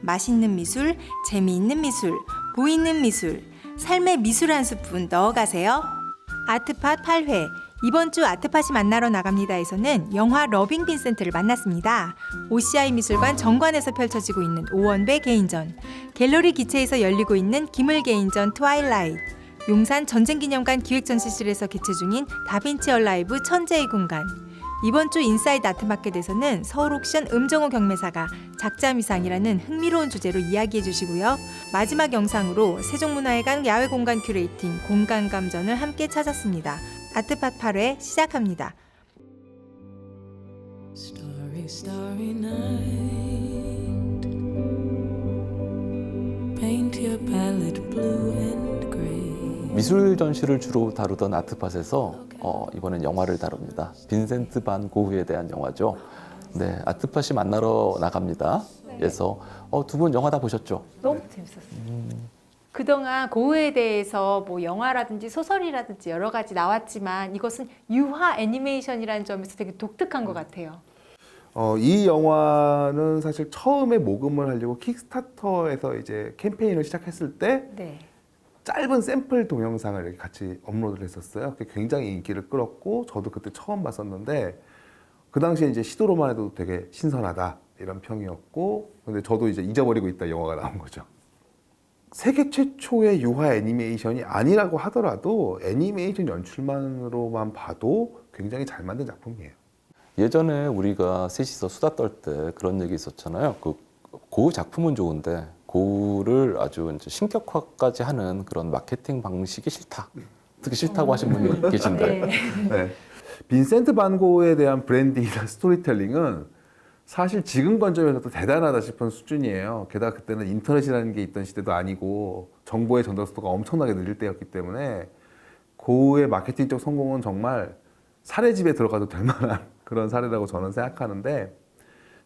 맛있는 미술, 재미있는 미술, 보이는 미술, 삶의 미술 한 스푼 넣어가세요. 아트팟 8회 이번 주 아트팟이 만나러 나갑니다에서는 영화 러빙 빈센트를 만났습니다. OCI 미술관 정관에서 펼쳐지고 있는 오원배 개인전, 갤러리 기체에서 열리고 있는 기물 개인전 트와일라이트, 용산 전쟁기념관 기획전시실에서 개최 중인 다빈치 얼라이브 천재의 공간, 이번 주 인사이드 아트마켓에서는 서울옥션 음정호 경매사가 작자미상이라는 흥미로운 주제로 이야기해 주시고요. 마지막 영상으로 세종문화회관 야외공간 큐레이팅 공간감전을 함께 찾았습니다. 아트팟 8회 시작합니다. Starry, starry night. Paint your palette blue and gray. 미술 전시를 주로 다루던 아트팟에서 이번엔 영화를 다룹니다. 빈센트 반 고흐에 대한 영화죠. 네, 아트팟이 만나러 나갑니다. 그래서 두 분 영화 다 보셨죠? 너무 재밌었어요. 그동안 고흐에 대해서 뭐 영화라든지 소설이라든지 여러 가지 나왔지만 이것은 유화 애니메이션이라는 점에서 되게 독특한 것 같아요. 이 영화는 사실 처음에 모금을 하려고 킥스타터에서 이제 캠페인을 시작했을 때 네. 짧은 샘플 동영상을 이렇게 같이 업로드를 했었어요. 그게 굉장히 인기를 끌었고 저도 그때 처음 봤었는데 그 당시에 이제 시도로만 해도 되게 신선하다 이런 평이었고 근데 저도 이제 잊어버리고 있다 영화가 나온 거죠. 세계 최초의 유화 애니메이션이 아니라고 하더라도 애니메이션 연출만으로만 봐도 굉장히 잘 만든 작품이에요. 예전에 우리가 셋이서 수다 떨 때 그런 얘기 있었잖아요. 그 고흐 작품은 좋은데 고흐를 아주 이제 신격화까지 하는 그런 마케팅 방식이 싫다. 특히 싫다고 하신 분이 계신데. 네. 빈센트 반 고흐에 대한 브랜딩이나 스토리텔링은 사실 지금 관점에서도 대단하다 싶은 수준이에요. 게다가 그때는 인터넷이라는 게 있던 시대도 아니고 정보의 전달 속도가 엄청나게 느릴 때였기 때문에 고흐의 마케팅적 성공은 정말 사례집에 들어가도 될 만한 그런 사례라고 저는 생각하는데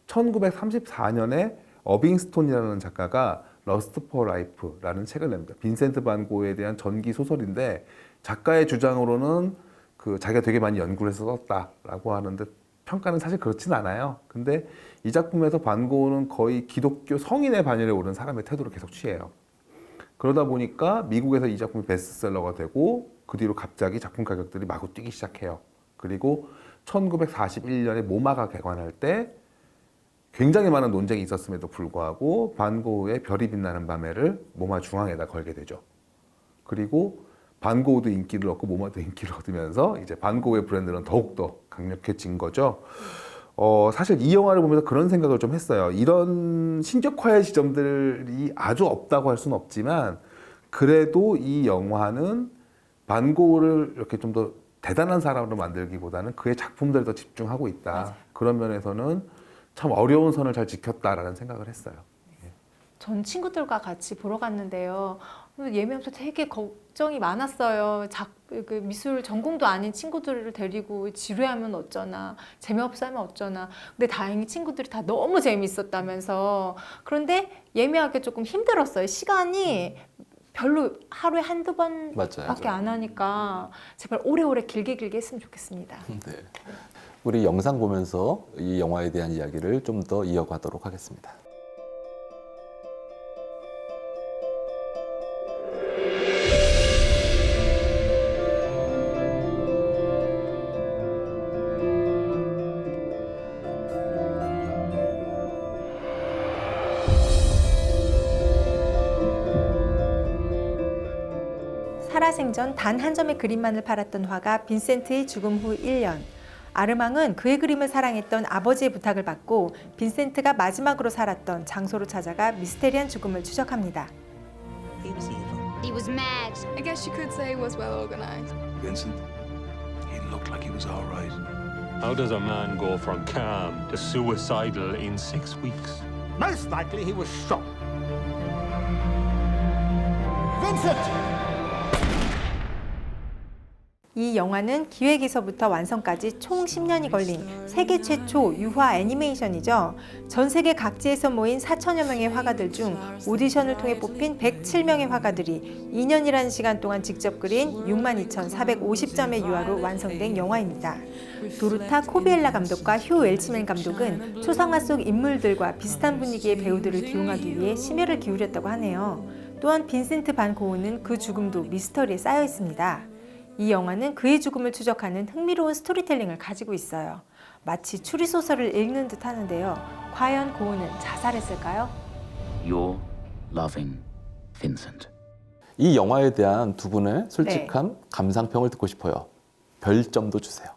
1934년에 어빙스톤이라는 작가가 러스트 포 라이프라는 책을 냅니다. 빈센트 반 고흐에 대한 전기 소설인데 작가의 주장으로는 자기가 되게 많이 연구를 해서 썼다라고 하는데 평가는 사실 그렇진 않아요. 근데 이 작품에서 반 고흐는 거의 기독교 성인의 반열에 오른 사람의 태도를 계속 취해요. 그러다 보니까 미국에서 이 작품이 베스트셀러가 되고 그 뒤로 갑자기 작품 가격들이 마구 뛰기 시작해요. 그리고 1941년에 모마가 개관할 때 굉장히 많은 논쟁이 있었음에도 불구하고 반 고흐의 별이 빛나는 밤에를 모마 중앙에다 걸게 되죠. 그리고 반 고흐도 인기를 얻고 모마도 인기를 얻으면서 이제 반 고흐의 브랜드는 더욱더 강력해진 거죠. 사실 이 영화를 보면서 그런 생각을 좀 했어요. 이런 신격화의 지점들이 아주 없다고 할 수는 없지만 그래도 이 영화는 반 고흐를 이렇게 좀 더 대단한 사람으로 만들기보다는 그의 작품들에 더 집중하고 있다. 맞아요. 그런 면에서는 참 어려운 선을 잘 지켰다라는 생각을 했어요. 전 친구들과 같이 보러 갔는데요. 예매하면서 되게 걱정이 많았어요. 그 미술 전공도 아닌 친구들을 데리고 지루하면 어쩌나, 재미없어 하면 어쩌나. 근데 다행히 친구들이 다 너무 재미있었다면서. 그런데 예매하기 조금 힘들었어요. 시간이 별로 하루에 한두 번밖에 안 하니까 제발 오래오래 길게 했으면 좋겠습니다. 네. 우리 영상 보면서 이 영화에 대한 이야기를 좀 더 이어가도록 하겠습니다. 살아생전 단 한 점의 그림만을 팔았던 화가 빈센트의 죽음 후 1년. 아르망은 그의 그림을 사랑했던 아버지의 부탁을 받고 빈센트가 마지막으로 살았던 장소로 찾아가 미스테리한 죽음을 추적합니다. He was evil. He was mad. I guess you could say he was well organized. Vincent, he looked like he was all right. How does a man go from calm to suicidal in 6 weeks? Most likely he was shot. Vincent! 이 영화는 기획에서부터 완성까지 총 10년이 걸린 세계 최초 유화 애니메이션이죠. 전 세계 각지에서 모인 4천여 명의 화가들 중 오디션을 통해 뽑힌 107명의 화가들이 2년이라는 시간 동안 직접 그린 62,450점의 유화로 완성된 영화입니다. 도르타 코비엘라 감독과 휴 웰치맨 감독은 초상화 속 인물들과 비슷한 분위기의 배우들을 기용하기 위해 심혈을 기울였다고 하네요. 또한 빈센트 반 고흐는 그 죽음도 미스터리에 쌓여 있습니다. 이 영화는 그의 죽음을 추적하는 흥미로운 스토리텔링을 가지고 있어요. 마치 추리소설을 읽는 듯 하는데요. 과연 고흐는 자살했을까요? You're loving Vincent. 이 영화에 대한 두 분의 솔직한 감상평을 듣고 싶어요. 별점도 주세요.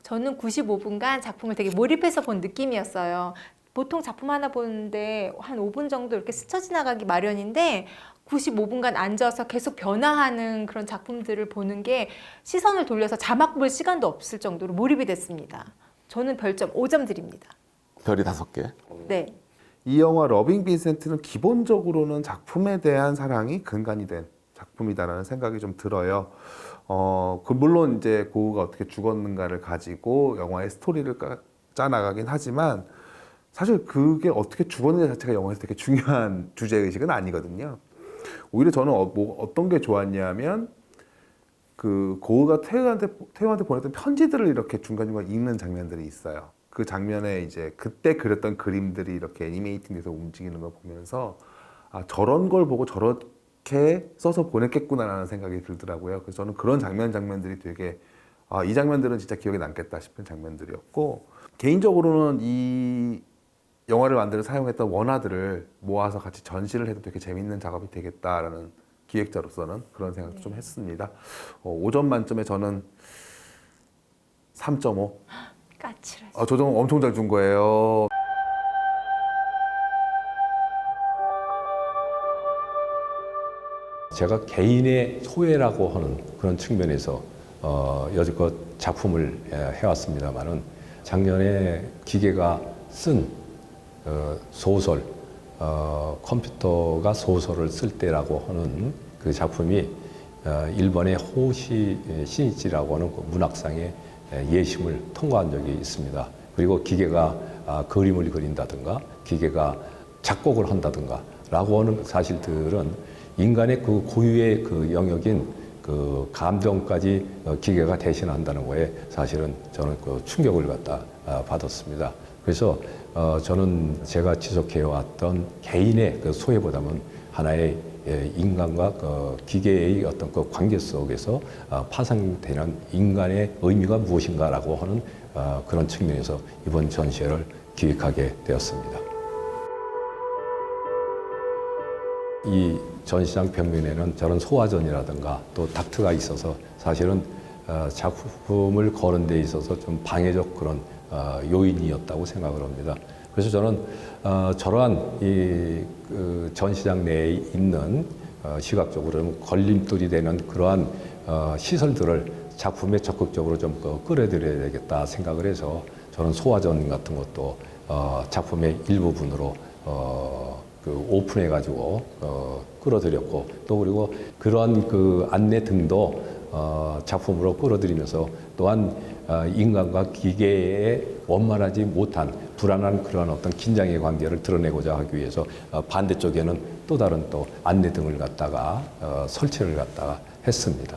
저는 95분간 작품을 되게 몰입해서 본 느낌이었어요. 보통 작품 하나 보는데 한 5분 정도 이렇게 스쳐 지나가기 마련인데 95분간 앉아서 계속 변화하는 그런 작품들을 보는 게 시선을 돌려서 자막 볼 시간도 없을 정도로 몰입이 됐습니다. 저는 별점 5점 드립니다. 별이 5개. 네. 이 영화 러빙 빈센트는 기본적으로는 작품에 대한 사랑이 근간이 된 작품이다라는 생각이 좀 들어요. 물론 이제 고흐가 어떻게 죽었는가를 가지고 영화의 스토리를 짜나가긴 하지만 사실 그게 어떻게 죽었느냐 자체가 영화에서 되게 중요한 주제의식은 아니거든요. 오히려 저는 어떤 게 좋았냐면 그 고흐가 태우한테 보냈던 편지들을 이렇게 중간중간 읽는 장면들이 있어요. 그 장면에 이제 그때 그렸던 그림들이 이렇게 애니메이팅돼서 움직이는 걸 보면서 아, 저런 걸 보고 저렇게 써서 보냈겠구나라는 생각이 들더라고요. 그래서 저는 그런 장면들이 되게 이 장면들은 진짜 기억에 남겠다 싶은 장면들이었고, 개인적으로는 이 영화를 만들어 사용했던 원화들을 모아서 같이 전시를 해도 되게 재밌는 작업이 되겠다라는 기획자로서는 그런 생각도 좀 했습니다. 5점 만점에 저는 3.5. 까칠하시. 조정 엄청 잘 준 거예요. 제가 개인의 소외라고 하는 그런 측면에서 여지껏 작품을 해왔습니다만은 작년에 기계가 쓴 소설, 컴퓨터가 소설을 쓸 때라고 하는 그 작품이 일본의 호시 시니치라고 하는 그 문학상의 예심을 통과한 적이 있습니다. 그리고 기계가 그림을 그린다든가 기계가 작곡을 한다든가 라고 하는 사실들은 인간의 그 고유의 그 영역인 그 감정까지 기계가 대신한다는 거에 사실은 저는 그 충격을 갖다 받았습니다. 그래서 저는 제가 지속해왔던 개인의 그 소외보다는 하나의 인간과 그 기계의 어떤 그 관계 속에서 파생되는 인간의 의미가 무엇인가라고 하는 그런 측면에서 이번 전시회를 기획하게 되었습니다. 이 전시장 벽면에는 저런 소화전이라든가 또 닥트가 있어서 사실은 작품을 거는 데 있어서 좀 방해적 그런 요인이었다고 생각을 합니다. 그래서 저는 저러한 그 전시장 내에 있는 시각적으로 걸림돌이 되는 그러한 시설들을 작품에 적극적으로 좀 끌어들여야 되겠다 생각을 해서 저는 소화전 같은 것도 작품의 일부분으로 그 오픈해가지고 끌어들였고 또 그리고 그러한 그 안내 등도 작품으로 끌어들이면서 또한 인간과 기계에 원만하지 못한 불안한 그러한 어떤 긴장의 관계를 드러내고자 하기 위해서 반대쪽에는 또 다른 또 안내 등을 갖다가 설치를 갖다가 했습니다.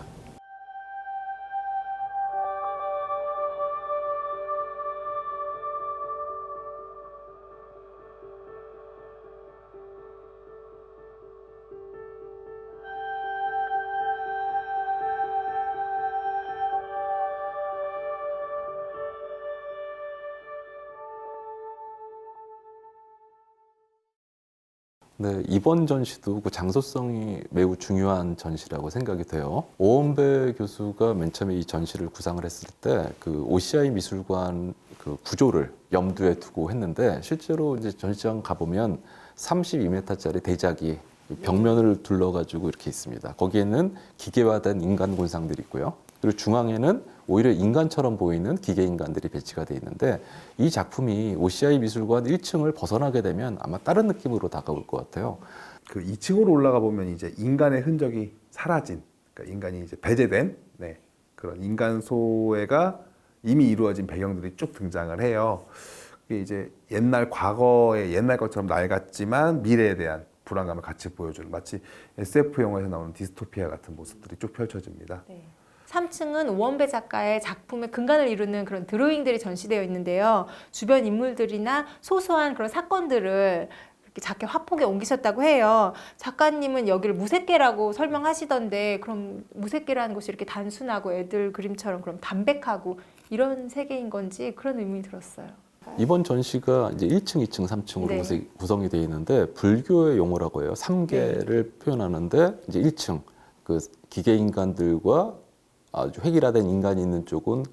네, 이번 전시도 그 장소성이 매우 중요한 전시라고 생각이 돼요. 오원배 교수가 맨 처음에 이 전시를 구상을 했을 때 그 OCI 미술관 그 구조를 염두에 두고 했는데 실제로 이제 전시장 가보면 32m짜리 대작이 벽면을 둘러가지고 이렇게 있습니다. 거기에는 기계화된 인간 군상들이 있고요. 그리고 중앙에는 오히려 인간처럼 보이는 기계 인간들이 배치가 돼 있는데 이 작품이 OCI 미술관 1층을 벗어나게 되면 아마 다른 느낌으로 다가올 것 같아요. 그 2층으로 올라가 보면 이제 인간의 흔적이 사라진, 그러니까 인간이 이제 배제된 그런 인간 소외가 이미 이루어진 배경들이 쭉 등장을 해요. 그게 이제 옛날 과거의 옛날 것처럼 낡았지만 미래에 대한 불안감을 같이 보여주는 마치 SF 영화에서 나오는 디스토피아 같은 모습들이 쭉 펼쳐집니다. 3층은 오원배 작가의 작품의 근간을 이루는 그런 드로잉들이 전시되어 있는데요. 주변 인물들이나 소소한 그런 사건들을 이렇게 작게 화폭에 옮기셨다고 해요. 작가님은 여기를 무색계라고 설명하시던데 그럼 무색계라는 것이 이렇게 단순하고 애들 그림처럼 그럼 담백하고 이런 세계인 건지 그런 의문이 들었어요. 이번 전시가 이제 1층, 2층, 3층으로 네. 구성이 되어 있는데 불교의 용어라고 해요. 3계를 표현하는데 이제 1층 그 기계 인간들과 아주 획일화된 인간이 있는 쪽은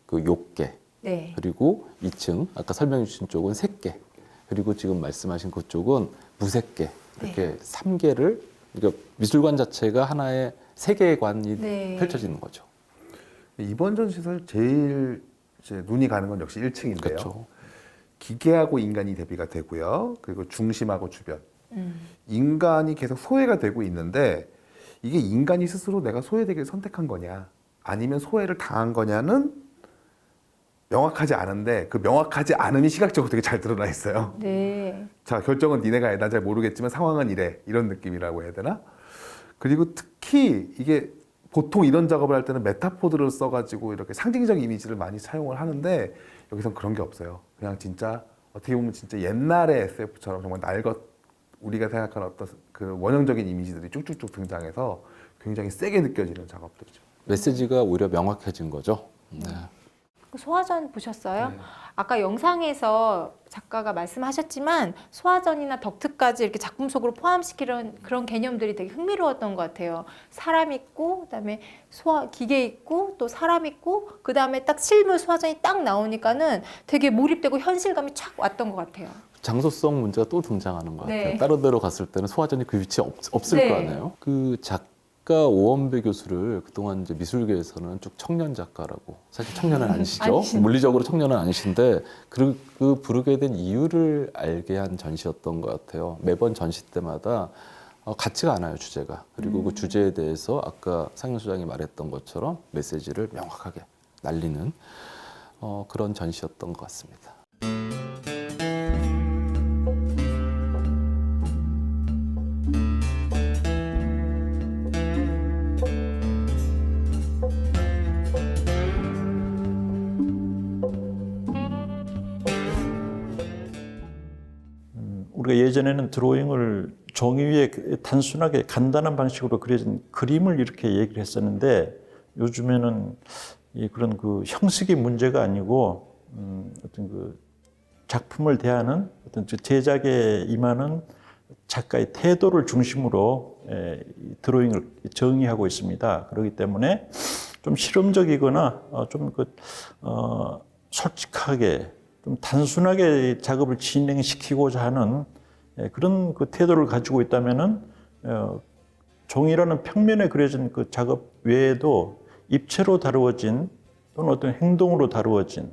그 욕계. 네. 그리고 2층 아까 설명해 주신 쪽은 색계. 그리고 지금 말씀하신 그쪽은 무색계. 이렇게 3계를 그러니까 미술관 자체가 하나의 세계관이 펼쳐지는 거죠. 이번 전시에서 제일 이제 눈이 가는 건 역시 1층인데요. 그렇죠. 기계하고 인간이 대비가 되고요. 그리고 중심하고 주변. 인간이 계속 소외가 되고 있는데 이게 인간이 스스로 내가 소외되기를 선택한 거냐 아니면 소외를 당한 거냐는 명확하지 않은데 그 명확하지 않음이 시각적으로 되게 잘 드러나 있어요. 네. 자, 결정은 니네가 해. 난 잘 모르겠지만 상황은 이래. 이런 느낌이라고 해야 되나? 그리고 특히 이게 보통 이런 작업을 할 때는 메타포드를 써가지고 이렇게 상징적 이미지를 많이 사용을 하는데 여기선 그런 게 없어요. 그냥 진짜 어떻게 보면 진짜 옛날의 SF처럼 정말 우리가 생각하는 어떤 그 원형적인 이미지들이 쭉쭉쭉 등장해서 굉장히 세게 느껴지는 작업들이죠. 메시지가 오히려 명확해진 거죠. 네. 소화전 보셨어요? 아까 영상에서 작가가 말씀하셨지만 소화전이나 덕트까지 이렇게 작품 속으로 포함시키는 그런 개념들이 되게 흥미로웠던 것 같아요. 사람 있고 그다음에 기계 있고 또 사람 있고 그다음에 딱 실물 소화전이 딱 나오니까는 되게 몰입되고 현실감이 촥 왔던 것 같아요. 장소성 문제가 또 등장하는 것 같아요. 네. 다른 데로 갔을 때는 소화전이 그 위치에 없을 네. 거 아니에요. 그 작가 오원배 교수를 그동안 이제 미술계에서는 쭉 청년 작가라고, 사실 청년은 아니시죠. 물리적으로 청년은 아니신데 그 부르게 된 이유를 알게 한 전시였던 것 같아요. 매번 전시 때마다 같지가 않아요, 주제가. 그리고 그 주제에 대해서 아까 상현 소장이 말했던 것처럼 메시지를 명확하게 날리는 그런 전시였던 것 같습니다. 우리가 예전에는 드로잉을 종이 위에 단순하게 간단한 방식으로 그려진 그림을 이렇게 얘기를 했었는데 요즘에는 그런 그 형식이 문제가 아니고 어떤 그 작품을 대하는 어떤 제작에 임하는 작가의 태도를 중심으로 드로잉을 정의하고 있습니다. 그렇기 때문에 좀 실험적이거나 좀 솔직하게 좀 단순하게 작업을 진행시키고자 하는 그런 그 태도를 가지고 있다면은 종이라는 평면에 그려진 그 작업 외에도 입체로 다루어진 또는 어떤 행동으로 다루어진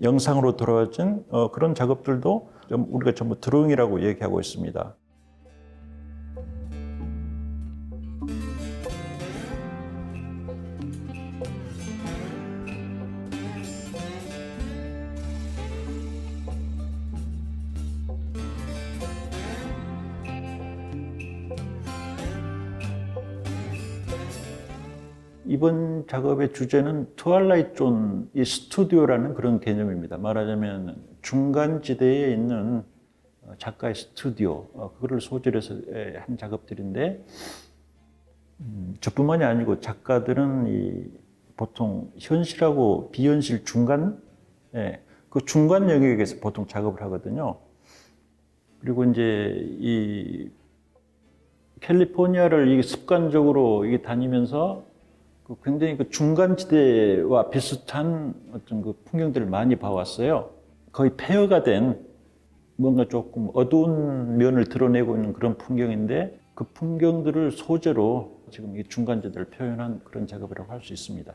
영상으로 다루어진 그런 작업들도 우리가 전부 드로잉이라고 얘기하고 있습니다. 이번 작업의 주제는 트와일라이트 존, 이 스튜디오라는 그런 개념입니다. 말하자면 중간지대에 있는 작가의 스튜디오, 그거를 소재로 해서 한 작업들인데 저뿐만이 아니고 작가들은 보통 현실하고 비현실 중간, 그 중간 영역에서 보통 작업을 하거든요. 그리고 이제 이 캘리포니아를 습관적으로 다니면서 굉장히 그 중간지대와 비슷한 어떤 그 풍경들을 많이 봐왔어요. 거의 폐허가 된 뭔가 조금 어두운 면을 드러내고 있는 그런 풍경인데 그 풍경들을 소재로 지금 이 중간지대를 표현한 그런 작업이라고 할 수 있습니다.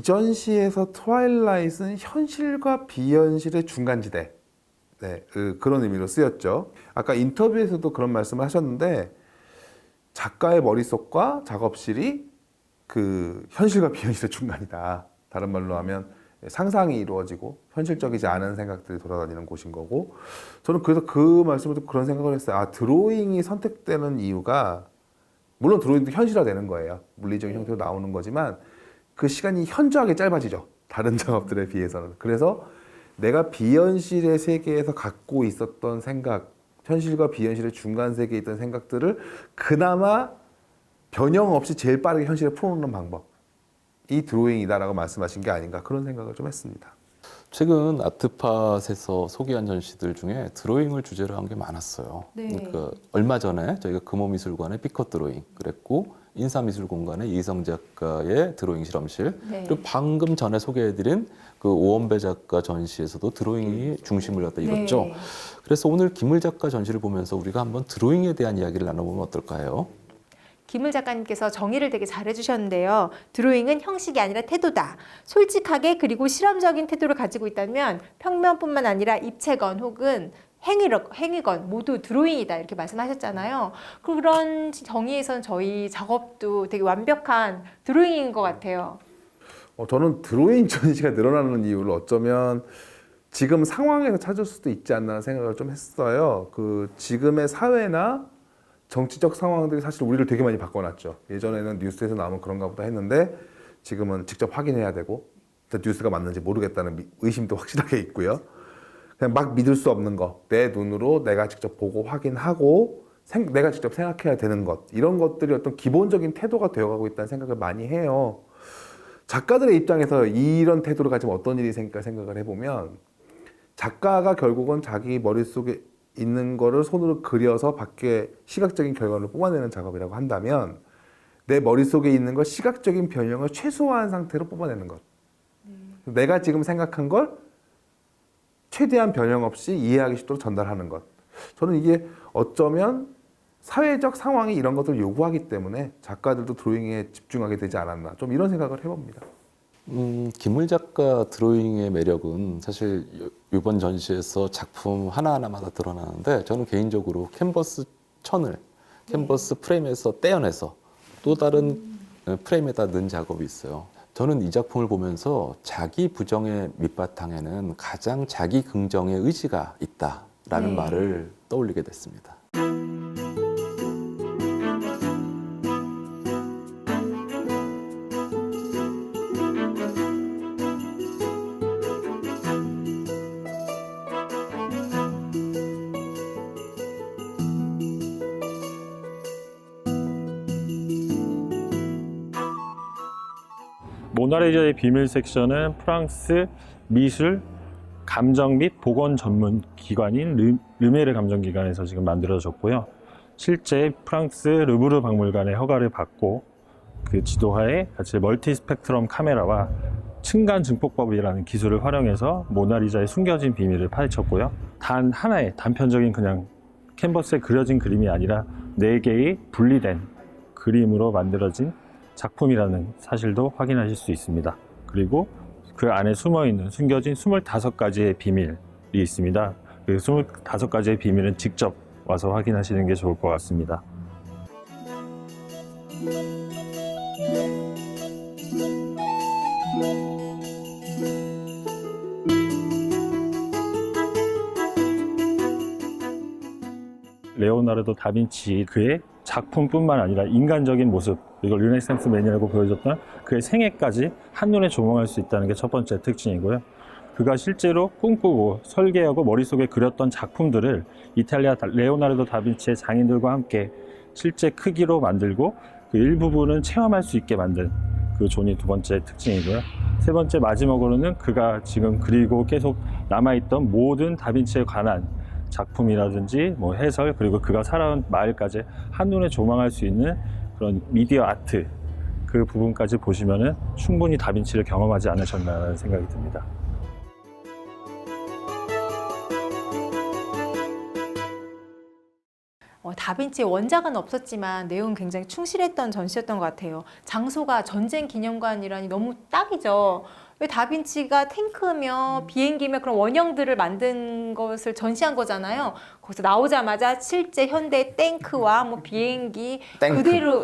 전시에서 트와일라잇은 현실과 비현실의 중간지대, 그런 의미로 쓰였죠. 아까 인터뷰에서도 그런 말씀을 하셨는데 작가의 머릿속과 작업실이 그 현실과 비현실의 중간이다. 다른 말로 하면 상상이 이루어지고 현실적이지 않은 생각들이 돌아다니는 곳인 거고, 저는 그래서 그 말씀을 듣고 그런 생각을 했어요. 아, 드로잉이 선택되는 이유가, 물론 드로잉도 현실화되는 거예요. 물리적인 형태로 나오는 거지만 그 시간이 현저하게 짧아지죠. 다른 작업들에 비해서는. 그래서 내가 비현실의 세계에서 갖고 있었던 생각, 현실과 비현실의 중간 세계에 있던 생각들을 그나마 변형 없이 제일 빠르게 현실에 풀어놓는 방법이 드로잉이다라고 말씀하신 게 아닌가, 그런 생각을 좀 했습니다. 최근 아트팟에서 소개한 전시들 중에 드로잉을 주제로 한 게 많았어요. 네. 그러니까 얼마 전에 저희가 금호미술관의 피컷 드로잉, 그랬고 인사미술공간의 이성 작가의 드로잉 실험실, 네. 그리고 방금 전에 소개해드린 그 오원배 작가 전시에서도 드로잉이 중심을 갖다 이뤘죠. 네. 그래서 오늘 김을 작가 전시를 보면서 우리가 한번 드로잉에 대한 이야기를 나눠보면 어떨까요? 김을 작가님께서 정의를 되게 잘해주셨는데요. 드로잉은 형식이 아니라 태도다. 솔직하게 그리고 실험적인 태도를 가지고 있다면 평면뿐만 아니라 입체건 혹은 행위건 모두 드로잉이다, 이렇게 말씀하셨잖아요. 그런 정의에서는 저희 작업도 되게 완벽한 드로잉인 것 같아요. 저는 드로잉 전시가 늘어나는 이유를 어쩌면 지금 상황에서 찾을 수도 있지 않나 생각을 좀 했어요. 그 지금의 사회나 정치적 상황들이 사실 우리를 되게 많이 바꿔놨죠. 예전에는 뉴스에서 나오면 그런가 보다 했는데 지금은 직접 확인해야 되고 뉴스가 맞는지 모르겠다는 의심도 확실하게 있고요. 그냥 막 믿을 수 없는 거, 내 눈으로 내가 직접 보고 확인하고 내가 직접 생각해야 되는 것, 이런 것들이 어떤 기본적인 태도가 되어가고 있다는 생각을 많이 해요. 작가들의 입장에서 이런 태도를 가지면 어떤 일이 생길까 생각을 해보면, 작가가 결국은 자기 머릿속에 있는 거를 손으로 그려서 밖에 시각적인 결과를 뽑아내는 작업이라고 한다면, 내 머릿속에 있는 걸 시각적인 변형을 최소화한 상태로 뽑아내는 것. 내가 지금 생각한 걸 최대한 변형 없이 이해하기 쉽도록 전달하는 것. 저는 이게 어쩌면 사회적 상황이 이런 것들을 요구하기 때문에 작가들도 드로잉에 집중하게 되지 않았나, 좀 이런 생각을 해봅니다. 김을 작가 드로잉의 매력은 사실 이번 전시에서 작품 하나하나마다 드러나는데, 저는 개인적으로 캔버스 천을 캔버스 프레임에서 떼어내서 또 다른 프레임에다 넣은 작업이 있어요. 저는 이 작품을 보면서 자기 부정의 밑바탕에는 가장 자기 긍정의 의지가 있다라는 말을 떠올리게 됐습니다. 모나리자의 비밀 섹션은 프랑스 미술, 감정 및 복원 전문 기관인 르메르 감정기관에서 지금 만들어졌고요. 실제 프랑스 르브르 박물관의 허가를 받고 그 지도하에 같이 멀티 스펙트럼 카메라와 층간 증폭법이라는 기술을 활용해서 모나리자의 숨겨진 비밀을 파헤쳤고요. 단 하나의 단편적인 그냥 캔버스에 그려진 그림이 아니라 4개의 분리된 그림으로 만들어진 작품이라는 사실도 확인하실 수 있습니다. 그리고 그 안에 숨어있는 숨겨진 25가지의 비밀이 있습니다. 그 25가지의 비밀은 직접 와서 확인하시는 게 좋을 것 같습니다. 레오나르도 다빈치 그의 작품뿐만 아니라 인간적인 모습, 이걸 르네상스 맨이라고 보여줬던 그의 생애까지 한눈에 조망할 수 있다는 게 첫 번째 특징이고요. 그가 실제로 꿈꾸고 설계하고 머릿속에 그렸던 작품들을 이탈리아 레오나르도 다빈치의 장인들과 함께 실제 크기로 만들고 그 일부분은 체험할 수 있게 만든 그 존이 두 번째 특징이고요. 세 번째 마지막으로는 그가 지금 그리고 계속 남아있던 모든 다빈치에 관한 작품이라든지 뭐 해설, 그리고 그가 살아온 마을까지 한눈에 조망할 수 있는 그런 미디어 아트, 그 부분까지 보시면은 충분히 다빈치를 경험하지 않으셨나라는 생각이 듭니다. 다빈치의 원작은 없었지만 내용은 굉장히 충실했던 전시였던 것 같아요. 장소가 전쟁 기념관이라니 너무 딱이죠. 왜 다빈치가 탱크며 비행기며 그런 원형들을 만든 것을 전시한 거잖아요. 거기서 나오자마자 실제 현대 탱크와 뭐 비행기 탱크. 그대로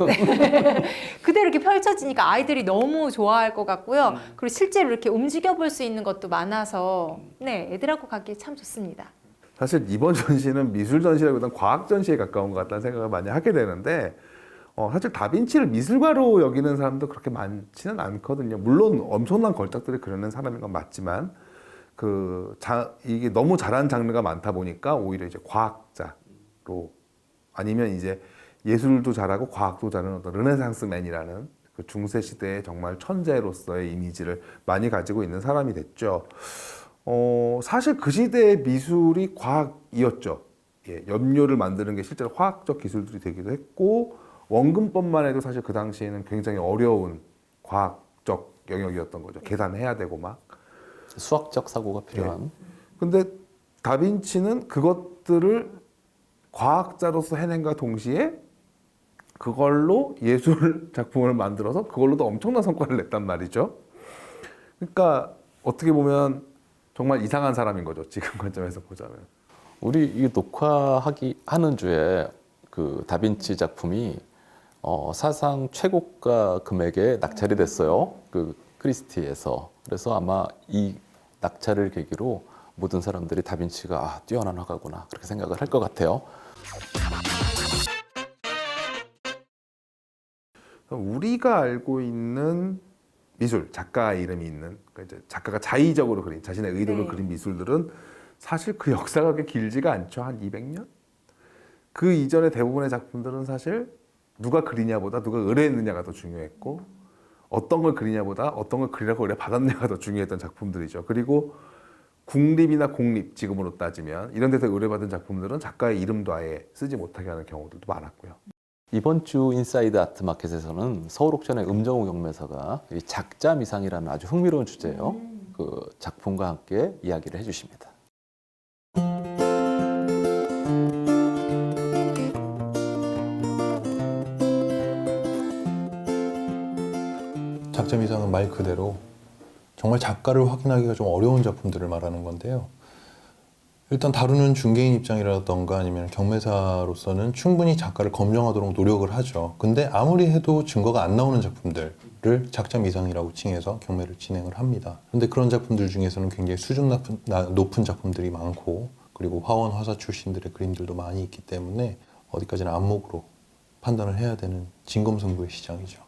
그대로 이렇게 펼쳐지니까 아이들이 너무 좋아할 것 같고요. 그리고 실제로 이렇게 움직여 볼 수 있는 것도 많아서 네, 애들하고 가기 참 좋습니다. 사실 이번 전시는 미술 전시라기보다는 과학 전시에 가까운 것 같다는 생각을 많이 하게 되는데 사실 다빈치를 미술가로 여기는 사람도 그렇게 많지는 않거든요. 물론 엄청난 걸작들을 그려낸 사람인 건 맞지만 이게 너무 잘한 장르가 많다 보니까 오히려 이제 과학자로 아니면 이제 예술도 잘하고 과학도 잘하는 어떤 르네상스맨이라는 그 중세 시대의 정말 천재로서의 이미지를 많이 가지고 있는 사람이 됐죠. 사실 그 시대의 미술이 과학이었죠. 예, 염료를 만드는 게 실제로 화학적 기술들이 되기도 했고 원근법만 해도 사실 그 당시에는 굉장히 어려운 과학적 영역이었던 거죠. 계산해야 되고 막 수학적 사고가 필요한. 근데 다빈치는 그것들을 과학자로서 해낸과 동시에 그걸로 예술 작품을 만들어서 그걸로도 엄청난 성과를 냈단 말이죠. 그러니까 어떻게 보면 정말 이상한 사람인 거죠. 지금 관점에서 보자면. 우리 이 녹화하는 주에 그 다빈치 작품이 사상 최고가 금액에 낙찰이 됐어요. 그 크리스티에서. 그래서 아마 이 낙찰을 계기로 모든 사람들이 다빈치가 뛰어난 화가구나 그렇게 생각을 할 것 같아요. 우리가 알고 있는 미술, 작가 이름이 있는 그러니까 이제 작가가 자의적으로 그린 자신의 의도로 그린 미술들은 사실 그 역사가 그렇게 길지가 않죠. 한 200년? 그 이전의 대부분의 작품들은 사실 누가 그리냐보다 누가 의뢰했느냐가 더 중요했고 어떤 걸 그리냐보다 어떤 걸 그리라고 의뢰 받았느냐가 더 중요했던 작품들이죠. 그리고 국립이나 공립 지금으로 따지면 이런 데서 의뢰받은 작품들은 작가의 이름도 아예 쓰지 못하게 하는 경우들도 많았고요. 이번 주 인사이드 아트마켓에서는 서울옥천의 음정우 경매사가 이 작자미상이라는 아주 흥미로운 주제예요. 그 작품과 함께 이야기를 해주십니다. 작자미상은 말 그대로 정말 작가를 확인하기가 좀 어려운 작품들을 말하는 건데요. 일단 다루는 중개인 입장이라던가 아니면 경매사로서는 충분히 작가를 검증하도록 노력을 하죠. 근데 아무리 해도 증거가 안 나오는 작품들을 작자미상이라고 칭해서 경매를 진행을 합니다. 그런데 그런 작품들 중에서는 굉장히 수준 높은 작품들이 많고 그리고 화원, 화사 출신들의 그림들도 많이 있기 때문에 어디까지나 안목으로 판단을 해야 되는 진검승부의 시장이죠.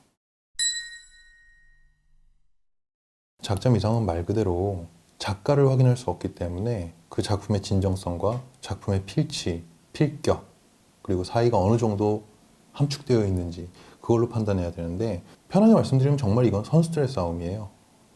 작자미상은 말 그대로 작가를 확인할 수 없기 때문에 그 작품의 진정성과 작품의 필치, 필격, 그리고 사이가 어느 정도 함축되어 있는지 그걸로 판단해야 되는데 편하게 말씀드리면 정말 이건 선수들의 싸움이에요.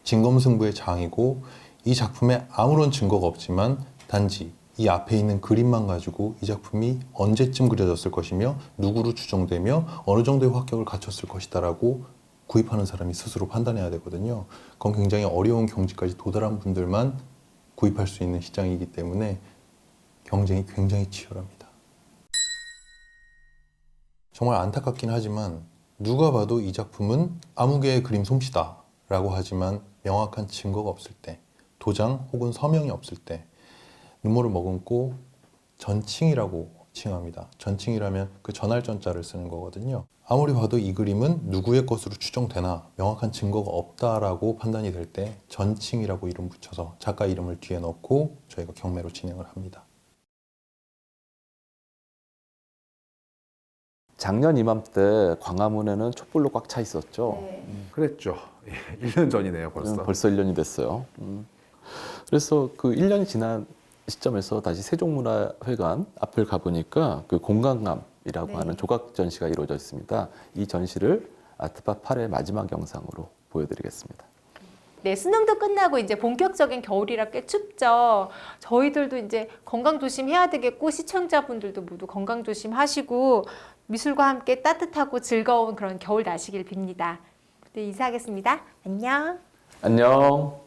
진검승부의 장이고 이 작품에 아무런 증거가 없지만 단지 이 앞에 있는 그림만 가지고 이 작품이 언제쯤 그려졌을 것이며 누구로 추정되며 어느 정도의 합격을 갖췄을 것이다 라고 구입하는 사람이 스스로 판단해야 되거든요. 그건 굉장히 어려운 경지까지 도달한 분들만 구입할 수 있는 시장이기 때문에 경쟁이 굉장히 치열합니다. 정말 안타깝긴 하지만 누가 봐도 이 작품은 아무개의 그림 솜씨다 라고 하지만 명확한 증거가 없을 때, 도장 혹은 서명이 없을 때 눈물을 머금고 전칭이라고 칭합니다. 전칭이라면 그 전할 전자를 쓰는 거거든요. 아무리 봐도 이 그림은 누구의 것으로 추정되나 명확한 증거가 없다라고 판단이 될 때 전칭이라고 이름 붙여서 작가 이름을 뒤에 넣고 저희가 경매로 진행을 합니다. 작년 이맘때 광화문에는 촛불로 꽉 차 있었죠. 그랬죠. 1년 전이네요, 벌써. 벌써 1년이 됐어요. 그래서 그 1년이 지난 시점에서 다시 세종문화회관 앞을 가보니까 그 공간감이라고 하는 조각 전시가 이루어져 있습니다. 이 전시를 아트파 8의 마지막 영상으로 보여드리겠습니다. 네, 수능도 끝나고 이제 본격적인 겨울이라 꽤 춥죠. 저희들도 이제 건강 조심해야 되겠고 시청자분들도 모두 건강 조심하시고 미술과 함께 따뜻하고 즐거운 그런 겨울 나시길 빕니다. 네, 인사하겠습니다. 안녕. 안녕.